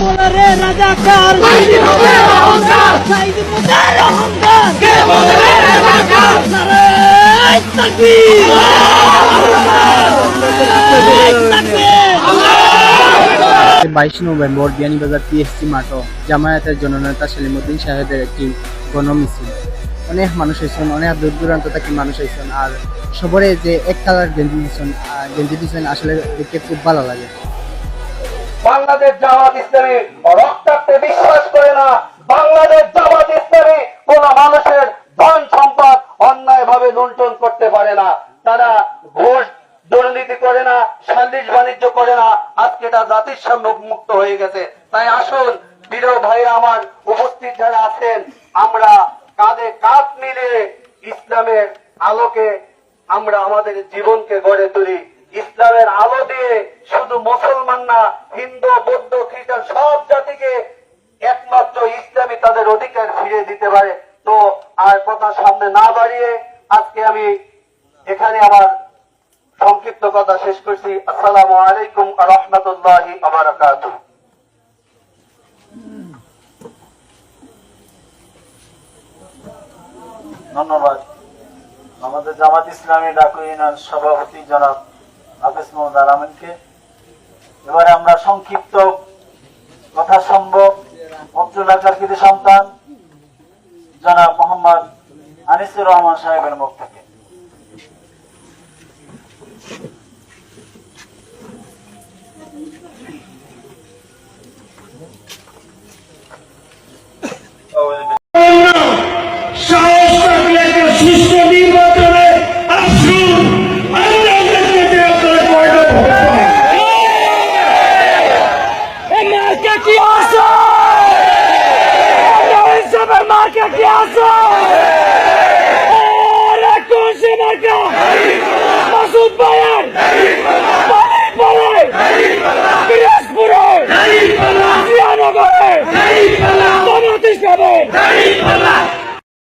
বলে রে রাজাকার সাইদি বলে অহংকার সাইদি বলে অহংকার কে বলে রে রাজাকার নারে তাকবীর আল্লাহু 22 নভেম্বর বিয়ানীবাজার পিএসসি মাঠ জামায়াতের জননেতা সেলিমউদ্দিন সাহেবের একটি গণমিছিল। অনেক মানুষ হয়েছেন, অনেক দূর দূরান্ত থেকে মানুষ হয়েছেন। আর সবরে যে এক কালার গেঞ্জি দিচ্ছেন আসলে দেখতে খুব ভালো লাগে। বাংলাদেশ জামাত ইসলামী রক্তাক্তে বিশ্বাস করে না। বাংলাদেশ জামাত ইসলামী কোন মানুষের ধন সম্পদ অন্যায় ভাবে লুণ্ঠন করতে পারে না। তারা ঘুষ দুর্নীতি করে না, সালিশ বাণিজ্য করে না। আজকে এটা জাতির সামনে মুক্ত হয়ে গেছে। তাই আসুন প্রিয় ভাই আমার, উপস্থিত যারা আছেন, আমরা কাঁধে কাঁধ মিলিয়ে ইসলামের আলোকে আমরা আমাদের জীবনকে গড়ে তুলি। ইসলামের আলো দিয়ে শুধু মুসলমান না, হিন্দু, বৌদ্ধ, খ্রিস্টান সব জাতিকে একমাত্র ইসলামী তাদের অধিকার ফিরে দিতে পারে। তো আর কথা সামনে না বাড়িয়ে আজকে আমি এখানে আমার সংক্ষিপ্ত কথা শেষ করছি। আসসালামু আলাইকুম ওয়া রাহমাতুল্লাহি ওয়া বারাকাতুহু। ধন্যবাদ আমাদের জামাত ইসলামী ডাকু ইউনিয়ন সভাপতি জনাব হাফেজ মোহাম্মদ আলামিনকে। এবারে আমরা সংক্ষিপ্ত কথা সম্ভব অত্র এলাকার কৃতি সন্তান জনাব মোহাম্মদ আনিসুর রহমান সাহেবের মুখ থেকে। আকবার